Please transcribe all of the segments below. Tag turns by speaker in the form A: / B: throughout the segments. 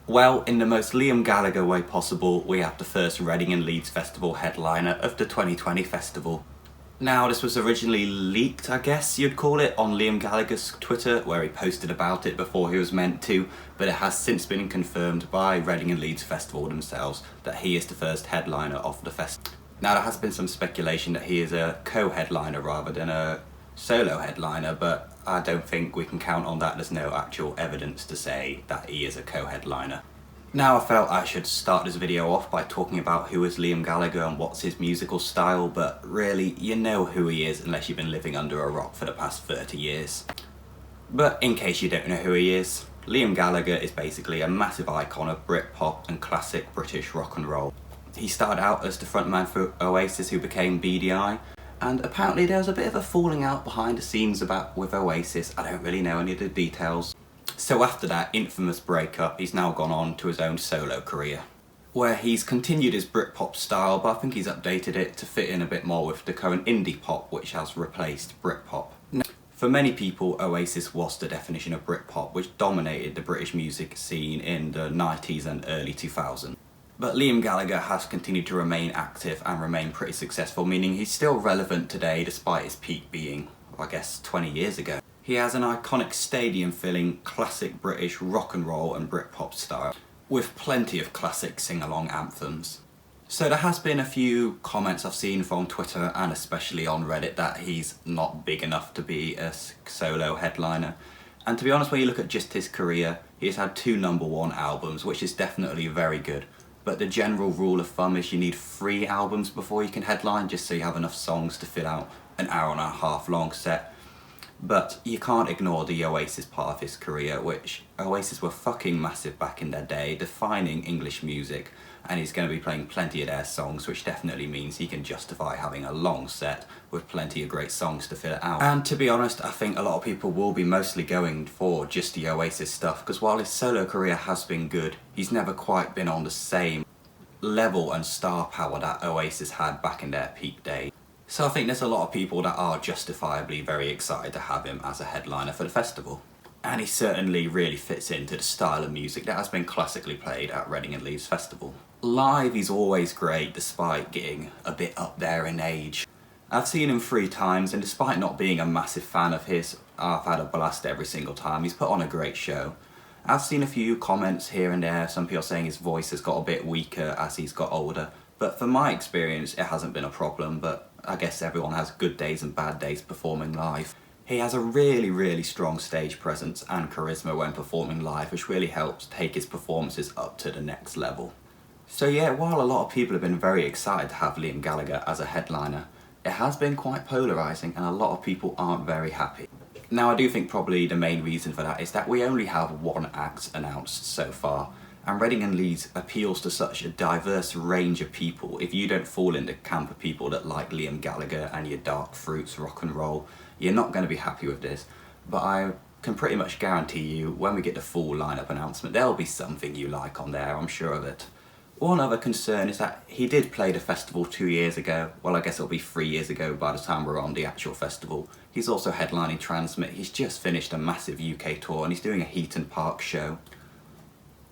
A: Well, in the most Liam Gallagher way possible, we have the first Reading and Leeds Festival headliner of the 2020 festival. Now, this was originally leaked, I guess you'd call it, on Liam Gallagher's Twitter, where he posted about it before he was meant to, but it has since been confirmed by Reading and Leeds Festival themselves that he is the first headliner of the festival. Now, there has been some speculation that he is a co-headliner rather than a solo headliner, but I don't think we can count on that. There's no actual evidence to say that he is a co-headliner. Now, I felt I should start this video off by talking about who is Liam Gallagher and what's his musical style, but really, you know who he is unless you've been living under a rock for the past 30 years. But in case you don't know who he is, Liam Gallagher is basically a massive icon of Britpop and classic British rock and roll. He started out as the frontman for Oasis, who became BDI, and apparently there was a bit of a falling out behind the scenes with Oasis. I don't really know any of the details. So after that infamous breakup, he's now gone on to his own solo career, where he's continued his Britpop style, but I think he's updated it to fit in a bit more with the current indie pop, which has replaced Britpop. For many people, Oasis was the definition of Britpop, which dominated the British music scene in the 90s and early 2000s. But Liam Gallagher has continued to remain active and remain pretty successful, meaning he's still relevant today despite his peak being, I guess, 20 years ago. He has an iconic stadium-filling classic British rock and roll and Britpop style, with plenty of classic sing-along anthems. So there has been a few comments I've seen from Twitter and especially on Reddit that he's not big enough to be a solo headliner. And to be honest, when you look at just his career, he's had 2 #1 albums, which is definitely very good. But the general rule of thumb is you need 3 albums before you can headline, just so you have enough songs to fill out an hour-and-a-half long set. But you can't ignore the Oasis part of his career, which Oasis were fucking massive back in their day, defining English music, and he's going to be playing plenty of their songs, which definitely means he can justify having a long set with plenty of great songs to fill it out. And to be honest, I think a lot of people will be mostly going for just the Oasis stuff, because while his solo career has been good, he's never quite been on the same level and star power that Oasis had back in their peak days. So I think there's a lot of people that are justifiably very excited to have him as a headliner for the festival. And he certainly really fits into the style of music that has been classically played at Reading and Leeds Festival. Live, he's always great despite getting a bit up there in age. I've seen him 3 times, and despite not being a massive fan of his, I've had a blast every single time. He's put on a great show. I've seen a few comments here and there, some people saying his voice has got a bit weaker as he's got older, but from my experience it hasn't been a problem, but I guess everyone has good days and bad days performing live. He has a really strong stage presence and charisma when performing live, which really helps take his performances up to the next level. So yeah, while a lot of people have been very excited to have Liam Gallagher as a headliner, it has been quite polarising and a lot of people aren't very happy. Now, I do think probably the main reason for that is that we only have 1 act announced so far, and Reading and Leeds appeals to such a diverse range of people. If you don't fall in the camp of people that like Liam Gallagher and your dark fruits rock and roll, you're not going to be happy with this. But I can pretty much guarantee you, when we get the full lineup announcement, there'll be something you like on there, I'm sure of it. One other concern is that he did play the festival 2 years ago. Well, I guess it'll be 3 years ago by the time we're on the actual festival. He's also headlining Transmit. He's just finished a massive UK tour and he's doing a Heaton Park show.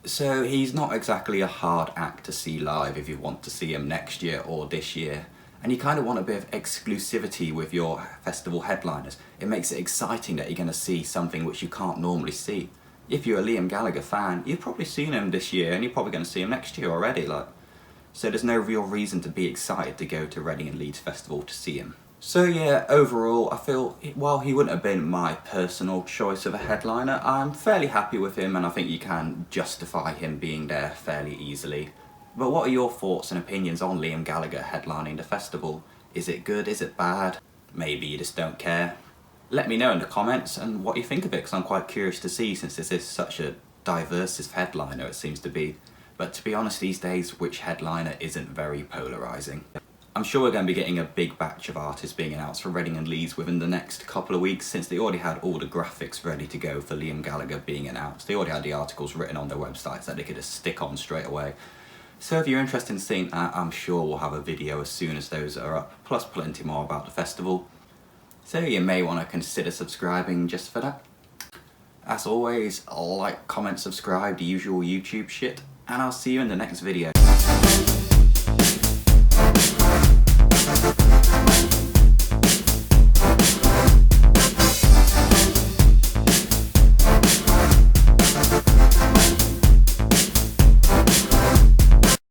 A: So he's not exactly a hard act to see live if you want to see him next year or this year. And you kind of want a bit of exclusivity with your festival headliners. It makes it exciting that you're going to see something which you can't normally see. If you're a Liam Gallagher fan, you've probably seen him this year and you're probably going to see him next year already. So there's no real reason to be excited to go to Reading and Leeds Festival to see him. So yeah, overall, I feel while he wouldn't have been my personal choice of a headliner, I'm fairly happy with him and I think you can justify him being there fairly easily. But what are your thoughts and opinions on Liam Gallagher headlining the festival? Is it good? Is it bad? Maybe you just don't care. Let me know in the comments and what you think of it, because I'm quite curious to see, since this is such a diverse headliner it seems to be. But to be honest, these days, which headliner isn't very polarising? I'm sure we're going to be getting a big batch of artists being announced for Reading and Leeds within the next couple of weeks, since they already had all the graphics ready to go for Liam Gallagher being announced. They already had the articles written on their websites that they could just stick on straight away. So if you're interested in seeing that, I'm sure we'll have a video as soon as those are up, plus plenty more about the festival. So you may want to consider subscribing just for that. As always, like, comment, subscribe, the usual YouTube shit, and I'll see you in the next video.